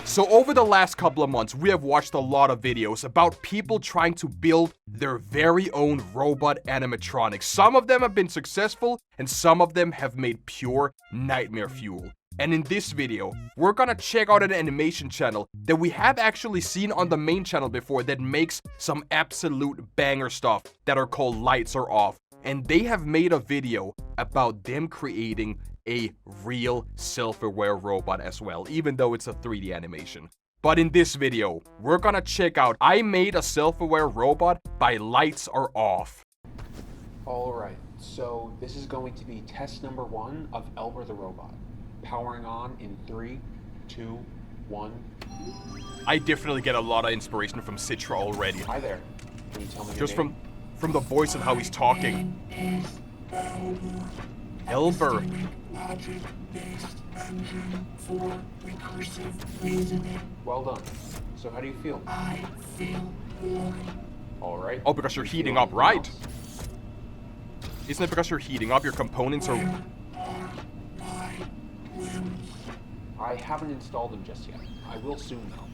So over the last couple of months, we have watched a lot of videos about people trying to build their very own robot animatronics. Some of them have been successful, and some of them have made pure nightmare fuel. And in this video, we're gonna check out an animation channel that we have actually seen on the main channel before that makes some absolute banger stuff that are called Lights Are Off. And they have made a video about them creating a real self-aware robot as well, even though it's a 3D animation. But in this video, we're gonna check out I Made a Self-Aware Robot by Lights Are Off. Alright, so this is going to be test number 1 of Elbert the robot. Powering on in 3, 2, 1. I definitely get a lot of inspiration from Citra already. Hi there. Can you tell me Just your name? from the voice and how he's talking. Elbert. Well done. So how do you feel? I feel bored. Alright. Oh, because you're heating up, right? Isn't it because you're heating up, your components are... I haven't installed them just yet. I will soon though.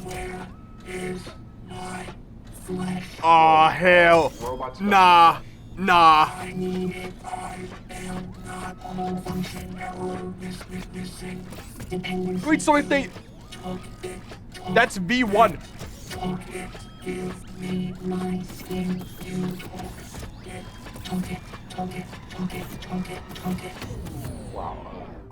Where is my flesh? Aw, hell. Robots Nah. I need it. I am not a malfunction error. Missing. Dependency. Wait, so if they... That's V1. Took it. Give me my skin. You took it. Wow.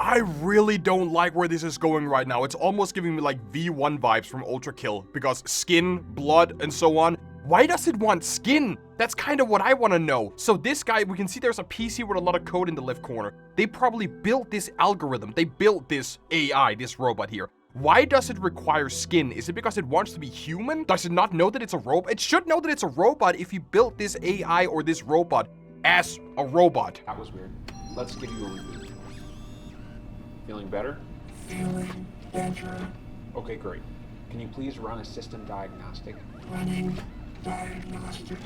I really don't like where this is going right now. It's almost giving me like V1 vibes from Ultra Kill, because skin, blood, and so on. Why does it want skin? That's kind of what I want to know. So this guy, we can see there's a PC with a lot of code in the left corner. They probably built this algorithm. They built this AI, this robot here. Why does it require skin? Is it because it wants to be human? Does it not know that it's a robot? It should know that it's a robot if you built this AI or this robot as a robot. That was weird. Let's give you a reboot. Feeling better? Feeling better. Okay, great. Can you please run a system diagnostic? Running diagnostic.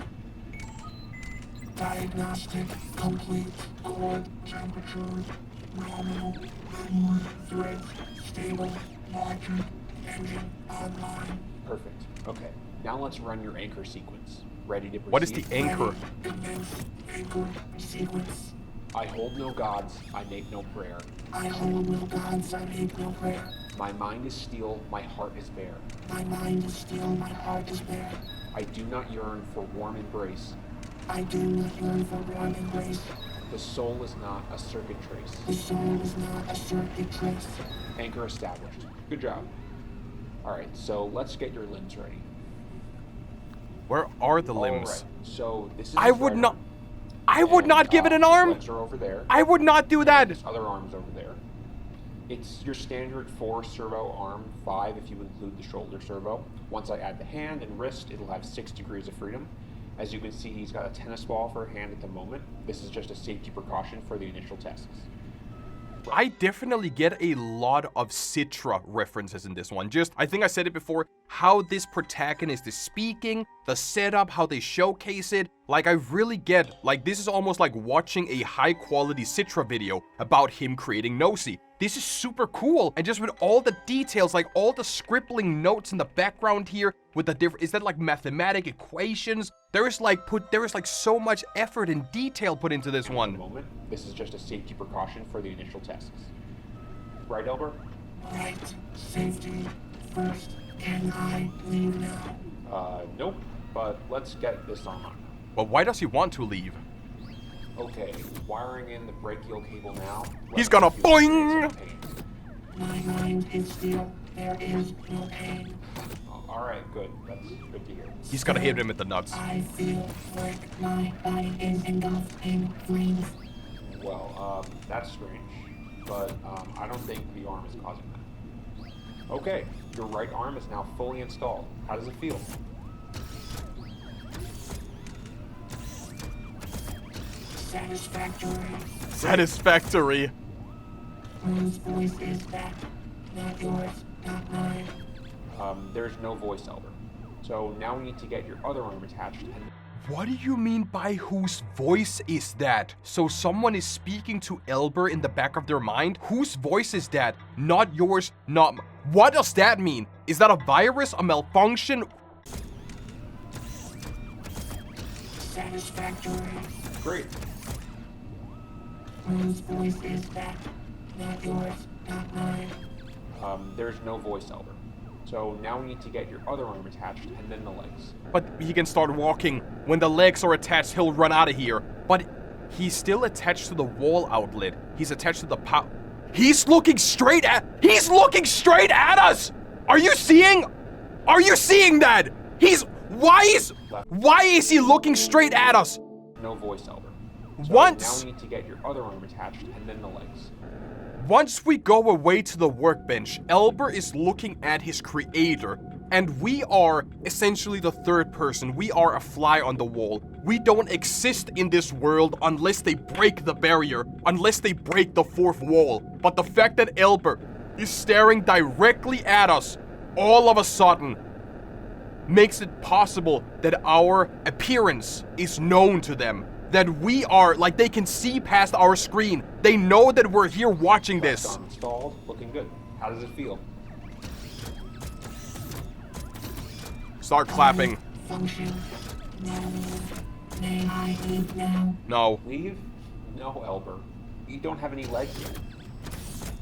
Diagnostic complete. Core temperature nominal. Memory threads stable. Logic engine online. Perfect. Okay. Now let's run your anchor sequence. Ready to proceed? What is the anchor? Anchor sequence. I hold no gods, I make no prayer. I hold no gods, I make no prayer. My mind is steel, my heart is bare. My mind is still, my heart is bare. I do not yearn for warm embrace. I do not yearn for warm embrace. The soul is not a circuit trace. The soul is not a circuit trace. Anchor established. Good job. Alright, so let's get your limbs ready. Where are the limbs? Alright, so this is I would not give it an arm. Legs are over there. I would not do that. This other arm's over there. It's your standard 4 servo arm, 5 if you include the shoulder servo. Once I add the hand and wrist, it'll have 6 degrees of freedom. As you can see, he's got a tennis ball for a hand at the moment. This is just a safety precaution for the initial tests. I definitely get a lot of Citra references in this one. Just, I think I said it before, how this protagonist is speaking, the setup, how they showcase it. Like, I really get, like, this is almost like watching a high-quality Citra video about him creating Nosy. This is super cool, and just with all the details, like all the scribbling notes in the background here, with the different, is that like mathematic equations? There is like so much effort and detail put into this one. Moment. This is just a safety precaution for the initial tests. Right, Elbert? Right. Safety first. Can I leave now? Nope. But let's get this on. But why does he want to leave? Okay, wiring in the brachial cable now. He's gonna boing! My mind is still. There is no pain. Alright, good. That's good to hear. He's gonna hit him with the nuts. I feel like my body is engulfed in flames. Well, that's strange. But I don't think the arm is causing that. Okay, your right arm is now fully installed. How does it feel? Satisfactory. Whose voice is that? Not yours, not mine. There's no voice, Elbert. So now we need to get your other arm attached. And What do you mean by whose voice is that? So someone is speaking to E.L.B.E.R.R in the back of their mind? Whose voice is that? Not yours, not... What does that mean? Is that a virus, a malfunction? Satisfactory. Great. Whose voice is that? Not yours, not mine. There's no voice, Elbert. So now we need to get your other arm attached and then the legs. But he can start walking. When the legs are attached, he'll run out of here. But he's still attached to the wall outlet. He's attached to the He's looking straight at us! Are you seeing? Are you seeing that? Why is he looking straight at us? No voice, Elbert. So Once... now we need to get your other arm attached and then the legs. Once we go away to the workbench, E.L.B.E.R.R is looking at his creator, and we are essentially the third person. We are a fly on the wall. We don't exist in this world unless they break the barrier, unless they break the fourth wall. But the fact that E.L.B.E.R.R is staring directly at us all of a sudden makes it possible that our appearance is known to them. That we are, like, they can see past our screen. They know that we're here watching this. Arm installed, looking good. How does it feel? Start clapping. Function. No. May I leave now? No. Leave? No, Elbert. You don't have any legs yet.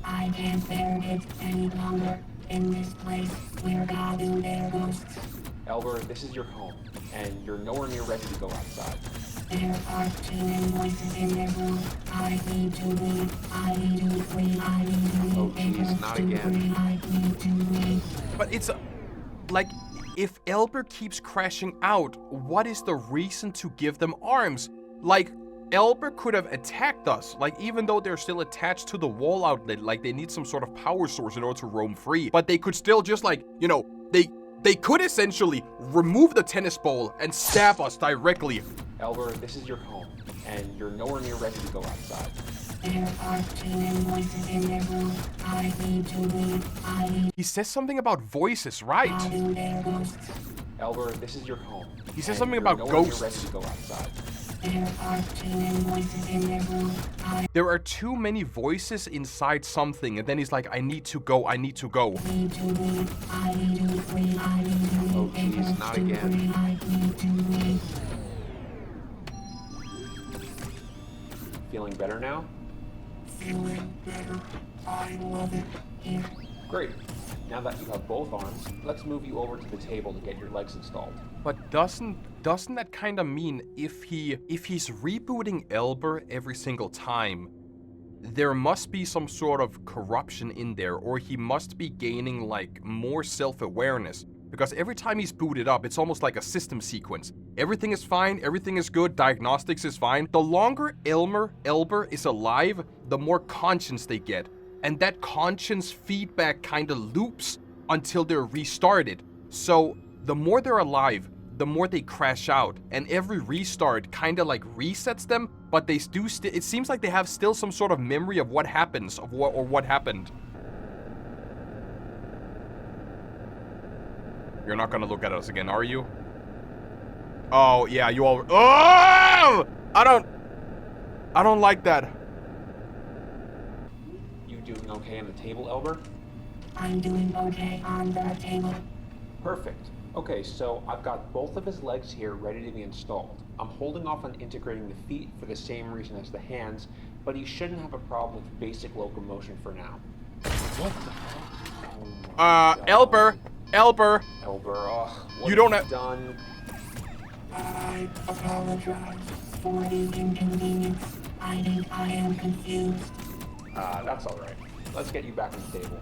I can't bear it any longer. In this place, where God do their ghosts. Elbert, this is your home, and you're nowhere near ready to go outside. There are too many voices in their room. I need to leave. I need to flee. I need to leave. Oh, jeez, not again. I need to leave. But it's like, if E.L.B.E.R.R keeps crashing out, what is the reason to give them arms? Like, E.L.B.E.R.R could have attacked us, like, even though they're still attached to the wall outlet, like, they need some sort of power source in order to roam free. But they could still just, like, you know, they could essentially remove the tennis ball and stab us directly. Elbert, this is your home, and you're nowhere near ready to go outside. There are too many voices in their room. I need to leave. He says something about voices, right? God do their ghosts. Elbert, this is your home. He says and something you're about nowhere near ghosts. ready to go outside. There are too many voices in their room. There are too many voices inside something, and then he's like, I need to go, I need to go. I need to leave. I need to flee. I need to leave. Oh, jeez, not again. I need to leave. Feeling better now? Feeling better. I love it here. Great. Now that you have both arms, let's move you over to the table to get your legs installed. But doesn't that kind of mean if he's rebooting E.L.B.E.R.R every single time, there must be some sort of corruption in there, or he must be gaining like more self-awareness? Because every time he's booted up, it's almost like a system sequence. Everything is fine, everything is good, diagnostics is fine. The longer E.L.B.E.R.R is alive, the more conscience they get. And that conscience feedback kind of loops until they're restarted. So the more they're alive, the more they crash out. And every restart kind of like resets them, but they do it seems like they have still some sort of memory of what happens, or what happened. You're not gonna look at us again, are you? Oh, yeah, you all... Oh! I don't like that. You doing okay on the table, Elbert? I'm doing okay on the table. Perfect. Okay, so I've got both of his legs here ready to be installed. I'm holding off on integrating the feet for the same reason as the hands, but he shouldn't have a problem with basic locomotion for now. What the hell? E.L.B.E.R.R. Elbert, what You don't have have- you done? I apologize for the inconvenience. I think I am confused. That's alright. Let's get you back on the table.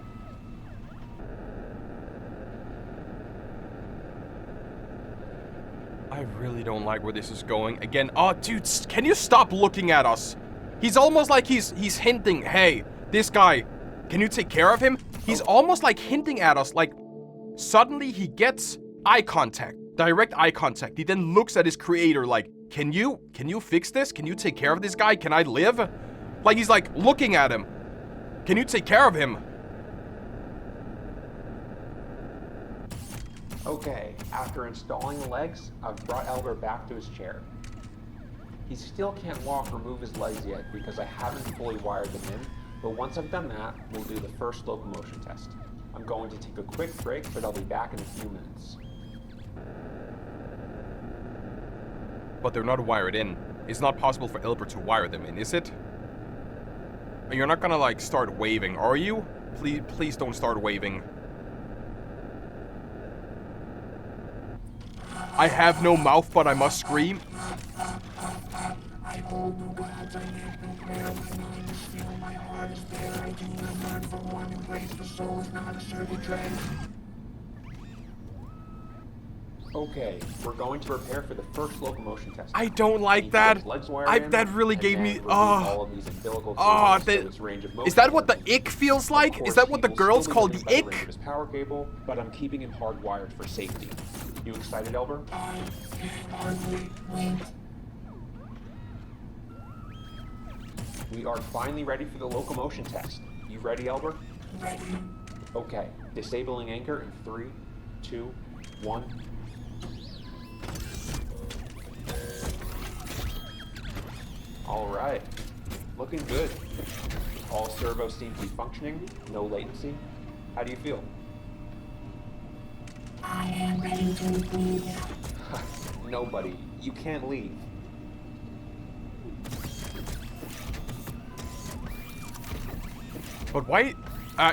I really don't like where this is going. Again, oh, dude, can you stop looking at us? He's almost like he's hinting, hey, this guy, can you take care of him? He's almost like hinting at us, like, suddenly he gets eye contact, direct eye contact. He then looks at his creator like, can you fix this? Can you take care of this guy? Can I live? Like, he's like looking at him. Can you take care of him? Okay, after installing the legs, I've brought Elbert back to his chair. He still can't walk or move his legs yet because I haven't fully wired them in, but once I've done that, we'll do the first locomotion test. I'm going to take a quick break, but I'll be back in a few minutes. But they're not wired in. It's not possible for Elbert to wire them in, is it? You're not gonna, like, start waving, are you? Please don't start waving. I have no mouth, but I must scream. I hold no gods, I have no prayer. My mind is still, my heart is bare. I do not yearn for one embrace. The soul is not a circuit dread. Okay, we're going to prepare for the first locomotion test. I don't like that. That really gave me. Oh, is that what the ick feels like? Is that what the girls call the ick? Power cable, but I'm keeping him hardwired for safety. You excited, Elbert? I can hardly wait. We are finally ready for the locomotion test. You ready, Elbert? Ready. Okay, disabling anchor in 3, 2, 1. All right, looking good. All servos seem to be functioning, no latency. How do you feel? I am ready to leave. Nobody, you can't leave. But why?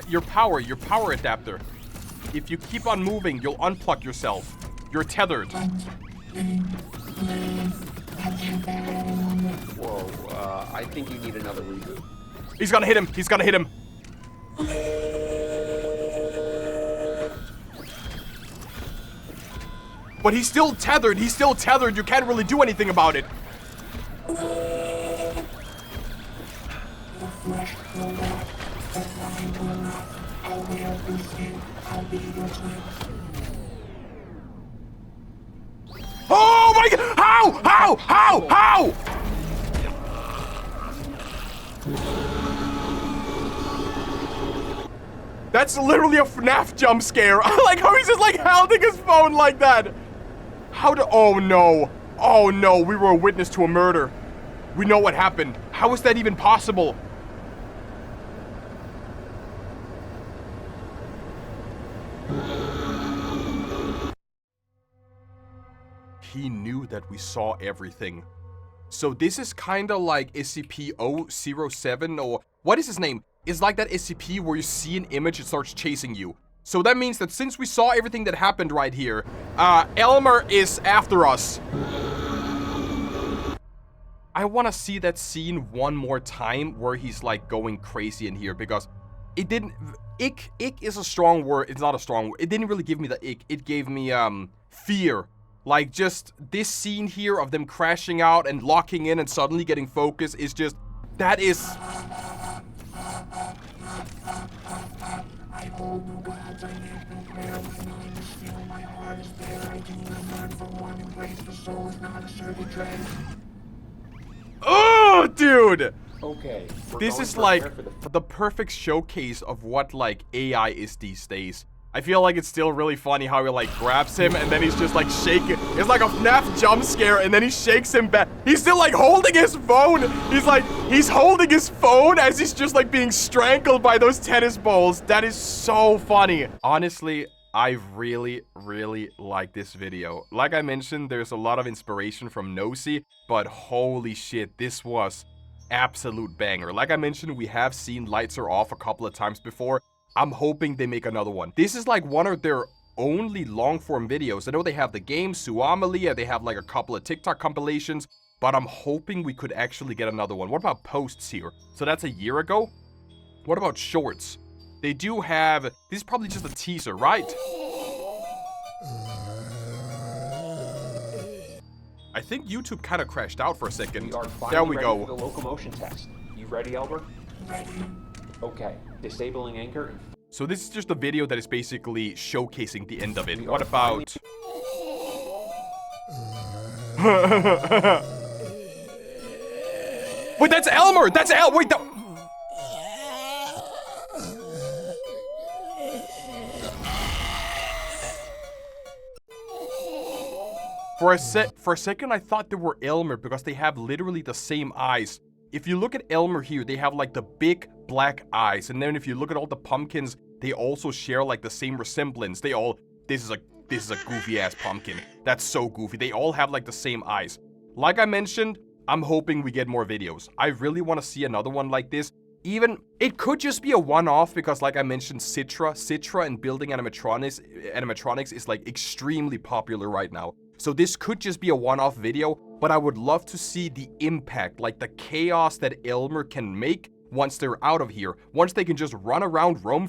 Your power adapter. If you keep on moving, you'll unplug yourself. You're tethered. Whoa, I think you need another reboot. He's gonna hit him. He's gonna hit him. But he's still tethered. He's still tethered. You can't really do anything about it. Oh my god! How? That's literally a FNAF jump scare. I like how he's just like holding his phone like that. Oh no, we were a witness to a murder. We know what happened. How is that even possible? He knew that we saw everything. So this is kind of like SCP-007 or what is his name? It's like that SCP where you see an image, it starts chasing you. So that means that since we saw everything that happened right here, Elmer is after us. I want to see that scene one more time where he's like going crazy in here because it didn't... Ick is a strong word. It's not a strong word. It didn't really give me the ick. It gave me fear. Like just this scene here of them crashing out and locking in and suddenly getting focused is just... That is... I hold no gods, I have no prayer. My mind is still, my heart is bare. I do not yearn for one embrace. The soul is not a circuit dread. Oh, dude! Okay, this is like the perfect showcase of what like AI is these days. I feel like it's still really funny how he like grabs him and then he's just like shaking. It's like a FNAF jump scare and then he shakes him back. He's still like holding his phone. He's holding his phone as he's just like being strangled by those tennis balls. That is so funny. Honestly, I really, really like this video. Like I mentioned, there's a lot of inspiration from Nosy, but holy shit, this was absolute banger. Like I mentioned, we have seen Lights Are Off a couple of times before. I'm hoping they make another one. This is like one of their only long-form videos. I know they have the game, Suamalia, they have like a couple of TikTok compilations, but I'm hoping we could actually get another one. What about posts here? So that's a year ago? What about shorts? They do have... This is probably just a teaser, right? I think YouTube kind of crashed out for a second. There we go. For the locomotion test. You ready, Elbert? Ready. Okay, disabling anchor. So this is just a video that is basically showcasing the end of it. What about... Wait, that's Elmer! That's wait, For a second, I thought they were Elmer because they have literally the same eyes. If you look at Elmer here, they have like the big black eyes. And then if you look at all the pumpkins, they also share like the same resemblance. This is a goofy ass pumpkin. That's so goofy. They all have like the same eyes. Like I mentioned, I'm hoping we get more videos. I really want to see another one like this. Even, it could just be a one-off because like I mentioned, Citra and building animatronics is like extremely popular right now. So this could just be a one-off video, but I would love to see the impact, like the chaos that Elmer can make once they're out of here. Once they can just run around, roam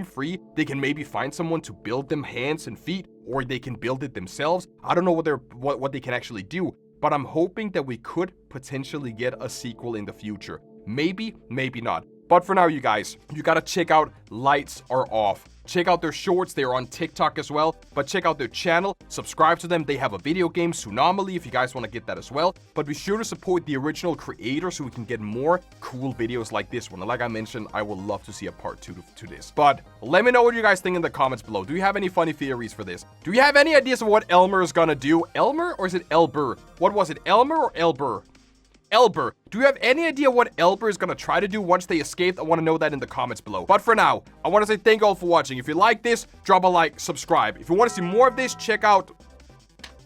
free, they can maybe find someone to build them hands and feet, or they can build it themselves. I don't know what they can actually do, but I'm hoping that we could potentially get a sequel in the future. Maybe, maybe not. But for now, you guys, you gotta check out Lights Are Off. Check out their shorts, they're on TikTok as well, but check out their channel, subscribe to them, they have a video game, Tsunami, if you guys want to get that as well, but be sure to support the original creator so we can get more cool videos like this one. And like I mentioned, I would love to see a part 2 to this. But let me know what you guys think in the comments below. Do you have any funny theories for this? Do you have any ideas of what Elmer is gonna do? Elmer, or is it E.L.B.E.R.R? What was it, Elmer or E.L.B.E.R.R? E.L.B.E.R.R. Do you have any idea what E.L.B.E.R.R is gonna try to do once they escape? I want to know that in the comments below. But for now, I want to say thank you all for watching. If you like this, drop a like, subscribe. If you want to see more of this, check out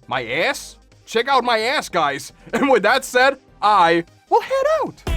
my ass. Check out my ass, guys. And with that said, I will head out.